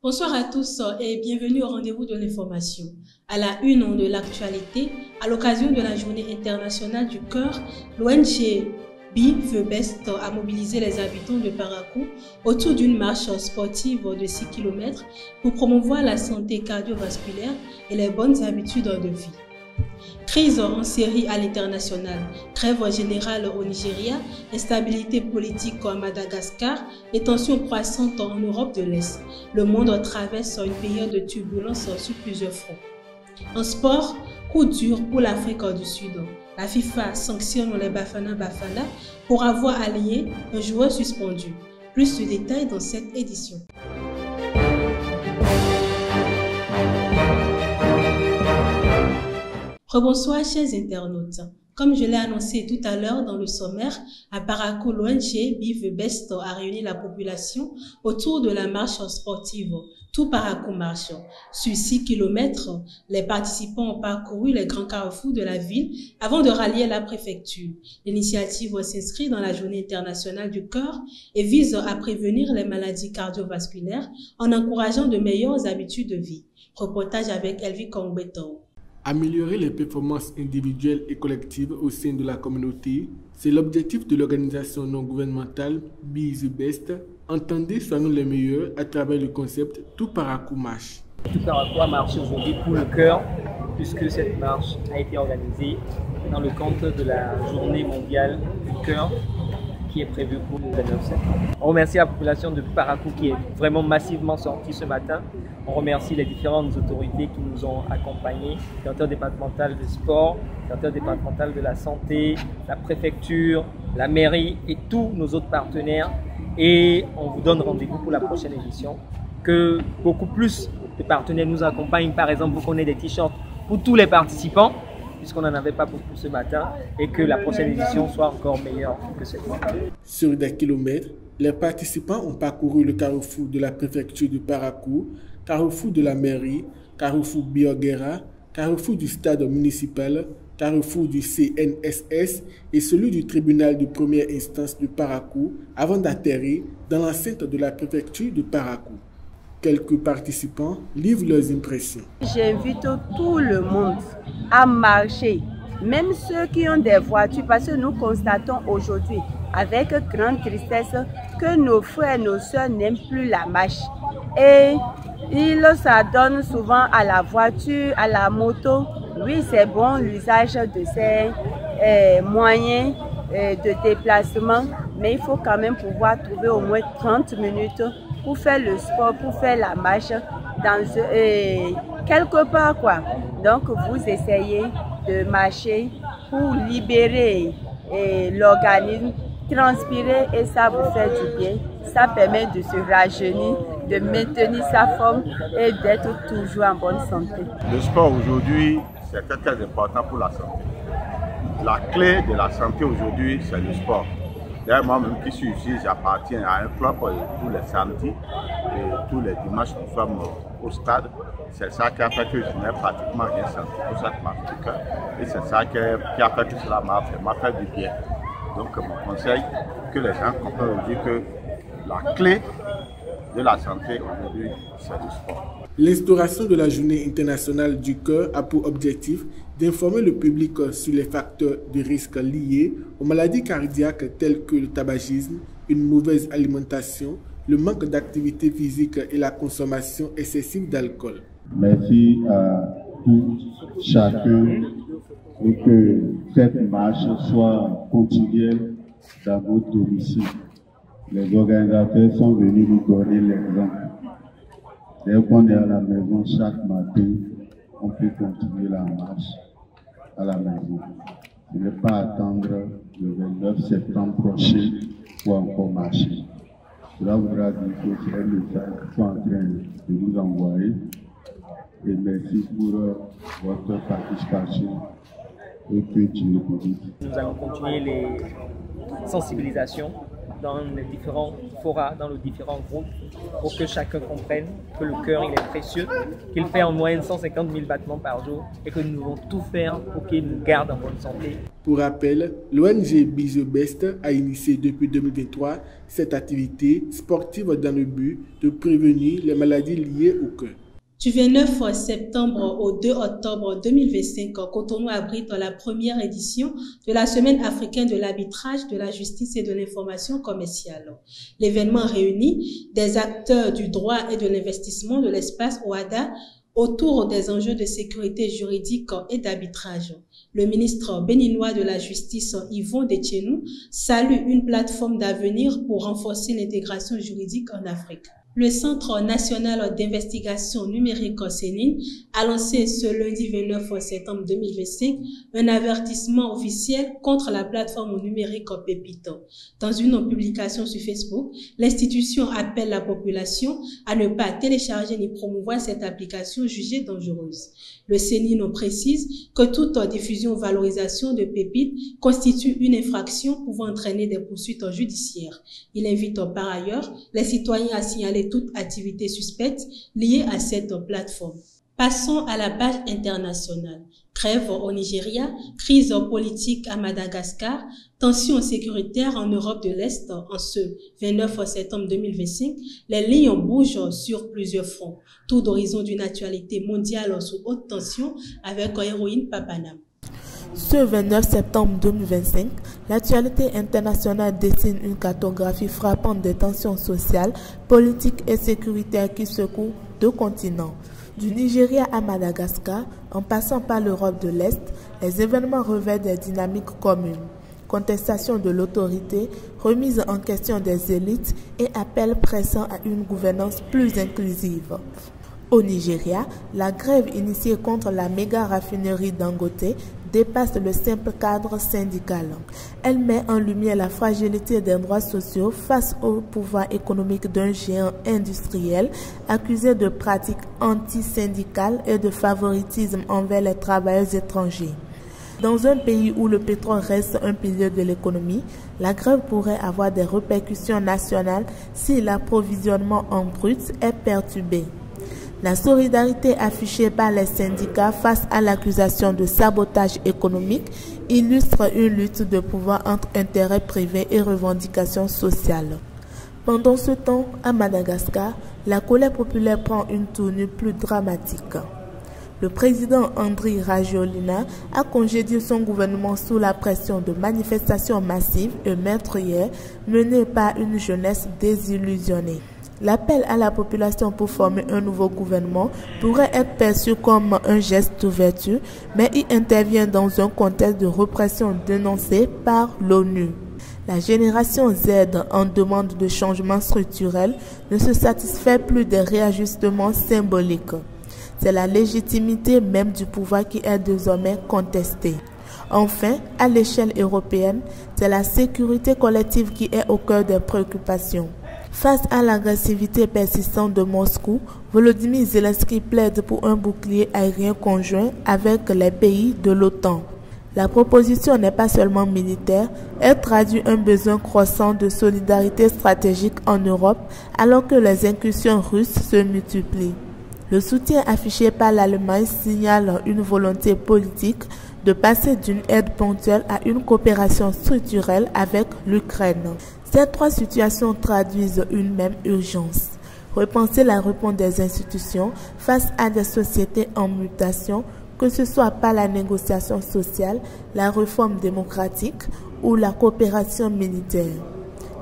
Bonsoir à tous et bienvenue au rendez-vous de l'information. À la une de l'actualité, à l'occasion de la journée internationale du cœur, l'ONG Be the Best a mobilisé les habitants de Parakou autour d'une marche sportive de 6 km pour promouvoir la santé cardiovasculaire et les bonnes habitudes de vie. Crise en Syrie à l'international, trêve générale au Nigeria, instabilité politique à Madagascar et tensions croissantes en Europe de l'Est. Le monde traverse une période de turbulence sur plusieurs fronts. En sport, coup dur pour l'Afrique du Sud. La FIFA sanctionne les Bafana Bafana pour avoir allié un joueur suspendu. Plus de détails dans cette édition. Rebonsoir chers internautes. Comme je l'ai annoncé tout à l'heure dans le sommaire, à Parakou, l'ONG Be the Best a réuni la population autour de la marche sportive Tout Parakou marche. Sur 6 km, les participants ont parcouru les grands carrefours de la ville avant de rallier la préfecture. L'initiative s'inscrit dans la journée internationale du cœur et vise à prévenir les maladies cardiovasculaires en encourageant de meilleures habitudes de vie. Reportage avec Elvi Kongbeto. Améliorer les performances individuelles et collectives au sein de la communauté, c'est l'objectif de l'organisation non gouvernementale Be the Best. Entendez soyons les meilleurs à travers le concept Tout Parakou marche. Tout Parakou a marché aujourd'hui pour le cœur, puisque cette marche a été organisée dans le cadre de la journée mondiale du cœur qui est prévue pour le 29 septembre. On remercie la population de Parakou qui est vraiment massivement sortie ce matin. On remercie les différentes autorités qui nous ont accompagnés, le directeur départemental de sport, le directeur départemental de la santé, la préfecture, la mairie et tous nos autres partenaires. Et on vous donne rendez-vous pour la prochaine édition. Que beaucoup plus de partenaires nous accompagnent. Par exemple, vous connaissez des t-shirts pour tous les participants, puisqu'on n'en avait pas beaucoup ce matin, et que la prochaine édition soit encore meilleure que cette fois. Sur des kilomètres, les participants ont parcouru le carrefour de la préfecture de Parakou, carrefour de la mairie, carrefour Biogera, carrefour du stade municipal, carrefour du CNSS et celui du tribunal de première instance de Parakou avant d'atterrir dans l'enceinte de la préfecture de Parakou. Quelques participants livrent leurs impressions. J'invite tout le monde à marcher, même ceux qui ont des voitures, parce que nous constatons aujourd'hui avec grande tristesse que nos frères et nos soeurs n'aiment plus la marche. Et ils s'adonnent souvent à la voiture, à la moto. Oui, c'est bon l'usage de ces moyens de déplacement, mais il faut quand même pouvoir trouver au moins 30 minutes pour faire le sport, pour faire la marche dans quelque part quoi. Donc vous essayez de marcher pour libérer l'organisme, transpirer et ça vous fait du bien. Ça permet de se rajeunir, de maintenir sa forme et d'être toujours en bonne santé. Le sport aujourd'hui, c'est très important pour la santé. La clé de la santé aujourd'hui, c'est le sport. D'ailleurs, moi-même qui suis ici, j'appartiens à un club tous les samedis et tous les dimanches, nous sommes au stade. C'est ça qui a fait que je n'ai pratiquement rien senti pour cette marche du cœur. Et c'est ça qui a fait que cela m'a fait du bien. Donc, mon conseil, que les gens comprennent aujourd'hui que la clé de la santé aujourd'hui, c'est le sport. L'instauration de la journée internationale du cœur a pour objectif d'informer le public sur les facteurs de risque liés aux maladies cardiaques telles que le tabagisme, une mauvaise alimentation, le manque d'activité physique et la consommation excessive d'alcool. Merci à tout chacun et que cette marche soit continuelle dans votre domicile. Les organisateurs sont venus nous donner l'exemple. Dès qu'on est à la maison chaque matin, on peut continuer la marche à la maison. Ne pas attendre le 29 septembre prochain pour encore marcher. Cela voudra dire que c'est un message qu'ils sont en train de nous envoyer. Et merci pour votre participation et que Dieu vous bénisse. Nous allons continuer les sensibilisations dans les différents forats, dans les différents groupes, pour que chacun comprenne que le cœur il est précieux, qu'il fait en moyenne 150 000 battements par jour et que nous devons tout faire pour qu'il nous garde en bonne santé. Pour rappel, l'ONG Be The Best a initié depuis 2023 cette activité sportive dans le but de prévenir les maladies liées au cœur. Du 29 septembre au 2 octobre 2025, Cotonou abrite la première édition de la Semaine africaine de l'arbitrage, de la justice et de l'information commerciale. L'événement réunit des acteurs du droit et de l'investissement de l'espace OADA autour des enjeux de sécurité juridique et d'arbitrage. Le ministre béninois de la Justice, Yvon Detchenou, salue une plateforme d'avenir pour renforcer l'intégration juridique en Afrique. Le Centre national d'investigation numérique CNIN a lancé ce lundi 29 septembre 2025 un avertissement officiel contre la plateforme numérique Pépito. Dans une publication sur Facebook, l'institution appelle la population à ne pas télécharger ni promouvoir cette application jugée dangereuse. Le CNIN précise que toute diffusion ou valorisation de pépites constitue une infraction pouvant entraîner des poursuites judiciaires. Il invite par ailleurs les citoyens à signaler toute activité suspecte liée à cette plateforme. Passons à la page internationale. Grève au Nigeria, crise politique à Madagascar, tensions sécuritaires en Europe de l'Est en ce 29 septembre 2025. Les lignes bougent sur plusieurs fronts. Tour d'horizon d'une actualité mondiale sous haute tension avec Héroïne Papanam. Ce 29 septembre 2025, l'actualité internationale dessine une cartographie frappante des tensions sociales, politiques et sécuritaires qui secouent deux continents. Du Nigeria à Madagascar, en passant par l'Europe de l'Est, les événements revêtent des dynamiques communes. Contestation de l'autorité, remise en question des élites et appel pressant à une gouvernance plus inclusive. Au Nigeria, la grève initiée contre la méga raffinerie Dangote dépasse le simple cadre syndical. Elle met en lumière la fragilité des droits sociaux face au pouvoir économique d'un géant industriel accusé de pratiques antisyndicales et de favoritisme envers les travailleurs étrangers. Dans un pays où le pétrole reste un pilier de l'économie, la grève pourrait avoir des répercussions nationales si l'approvisionnement en brut est perturbé. La solidarité affichée par les syndicats face à l'accusation de sabotage économique illustre une lutte de pouvoir entre intérêts privés et revendications sociales. Pendant ce temps, à Madagascar, la colère populaire prend une tournure plus dramatique. Le président Andry Rajoelina a congédié son gouvernement sous la pression de manifestations massives et meurtrières menées par une jeunesse désillusionnée. L'appel à la population pour former un nouveau gouvernement pourrait être perçu comme un geste d'ouverture, mais il intervient dans un contexte de répression dénoncé par l'ONU. La génération Z, en demande de changements structurels, ne se satisfait plus des réajustements symboliques. C'est la légitimité même du pouvoir qui est désormais contestée. Enfin, à l'échelle européenne, c'est la sécurité collective qui est au cœur des préoccupations. Face à l'agressivité persistante de Moscou, Volodymyr Zelensky plaide pour un bouclier aérien conjoint avec les pays de l'OTAN. La proposition n'est pas seulement militaire, elle traduit un besoin croissant de solidarité stratégique en Europe alors que les incursions russes se multiplient. Le soutien affiché par l'Allemagne signale une volonté politique de passer d'une aide ponctuelle à une coopération structurelle avec l'Ukraine. Ces trois situations traduisent une même urgence. Repenser la réponse des institutions face à des sociétés en mutation, que ce soit par la négociation sociale, la réforme démocratique ou la coopération militaire.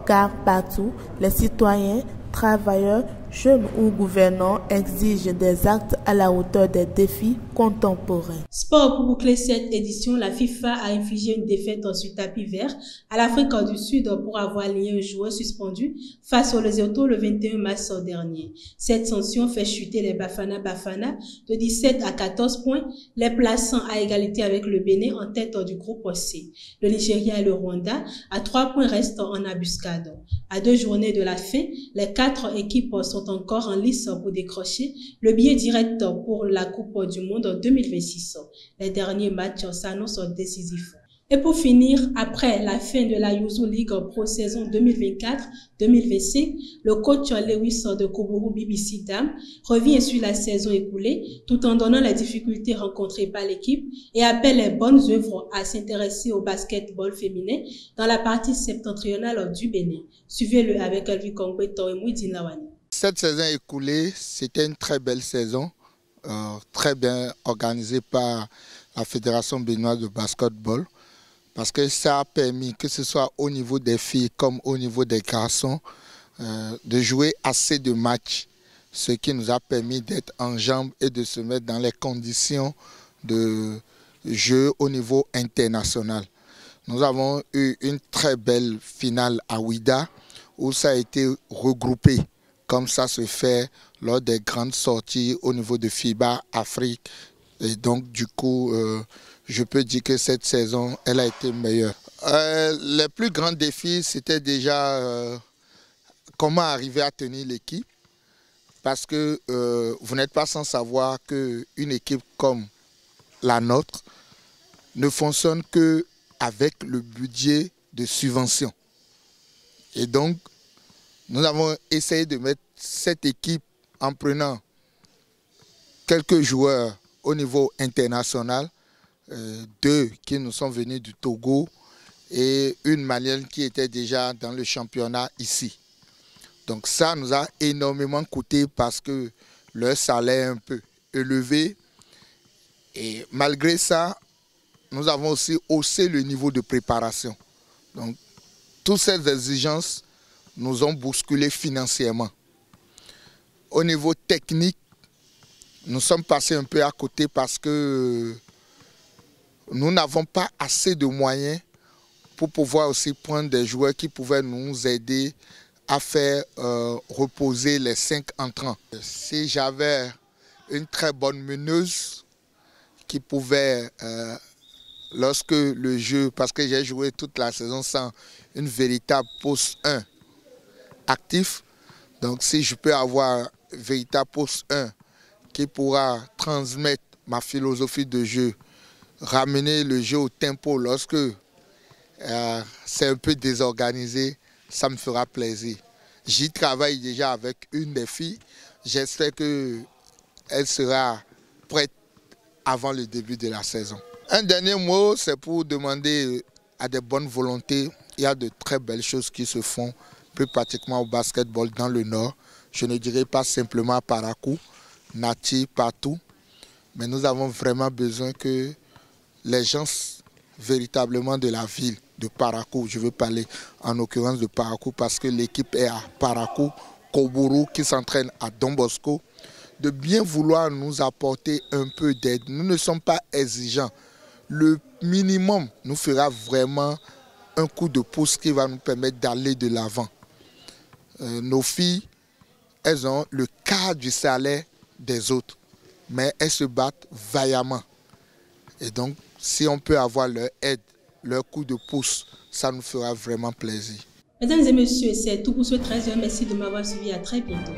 Car partout, les citoyens, travailleurs, jeunes ou gouvernants exigent des actes à la hauteur des défis contemporains. Sport pour boucler cette édition, la FIFA a infligé une défaite sur tapis vert à l'Afrique du Sud pour avoir lié un joueur suspendu face aux Lesotho le 21 mars dernier. Cette sanction fait chuter les Bafana Bafana de 17 à 14 points, les plaçant à égalité avec le Bénin en tête du groupe C. Le Nigeria et le Rwanda à 3 points restent en embuscade. À 2 journées de la fin, les 4 équipes sont encore en lice pour décrocher le billet direct pour la Coupe du Monde 2026. Les derniers matchs s'annoncent décisifs. Et pour finir, après la fin de la Yuzu League Pro saison 2024-2025, le coach Lewis de Koburu BBC Dam revient sur la saison écoulée tout en donnant les difficultés rencontrées par l'équipe et appelle les bonnes œuvres à s'intéresser au basketball féminin dans la partie septentrionale du Bénin. Suivez-le avec Elvi Kongbe Toemou Dinlawani. Cette saison écoulée, c'était une très belle saison, très bien organisée par la Fédération béninoise de basketball. Parce que ça a permis, que ce soit au niveau des filles comme au niveau des garçons, de jouer assez de matchs. Ce qui nous a permis d'être en jambes et de se mettre dans les conditions de jeu au niveau international. Nous avons eu une très belle finale à Ouida où ça a été regroupé, comme ça se fait lors des grandes sorties au niveau de FIBA Afrique. Et donc du coup, je peux dire que cette saison, elle a été meilleure. Les plus grands défis, c'était déjà comment arriver à tenir l'équipe. Parce que vous n'êtes pas sans savoir qu'une équipe comme la nôtre ne fonctionne qu'avec le budget de subvention. Et donc, nous avons essayé de mettre cette équipe en prenant quelques joueurs au niveau international, deux qui nous sont venus du Togo et une Malienne qui était déjà dans le championnat ici. Donc ça nous a énormément coûté parce que leur salaire est un peu élevé. Et malgré ça, nous avons aussi haussé le niveau de préparation. Donc toutes ces exigences nous ont bousculé financièrement. Au niveau technique, nous sommes passés un peu à côté parce que nous n'avons pas assez de moyens pour pouvoir aussi prendre des joueurs qui pouvaient nous aider à faire reposer les 5 entrants. Si j'avais une très bonne meneuse qui pouvait, lorsque le jeu, parce que j'ai joué toute la saison sans une véritable poste 1 actif, donc si je peux avoir un véritable poste 1 qui pourra transmettre ma philosophie de jeu, ramener le jeu au tempo lorsque c'est un peu désorganisé, ça me fera plaisir. J'y travaille déjà avec une des filles. J'espère qu'elle sera prête avant le début de la saison. Un dernier mot, c'est pour demander à des bonnes volontés. Il y a de très belles choses qui se font, plus pratiquement au basketball dans le Nord. Je ne dirais pas simplement à Parakou, Nati, partout. Mais nous avons vraiment besoin que les gens véritablement de la ville de Parakou, je veux parler en l'occurrence de Parakou parce que l'équipe est à Parakou, Koburu qui s'entraîne à Don Bosco, de bien vouloir nous apporter un peu d'aide. Nous ne sommes pas exigeants. Le minimum nous fera vraiment un coup de pouce qui va nous permettre d'aller de l'avant. Nos filles, elles ont le quart du salaire des autres, mais elles se battent vaillamment. Et donc, si on peut avoir leur aide, leur coup de pouce, ça nous fera vraiment plaisir. Mesdames et messieurs, c'est tout pour ce 13e. Merci de m'avoir suivi. À très bientôt.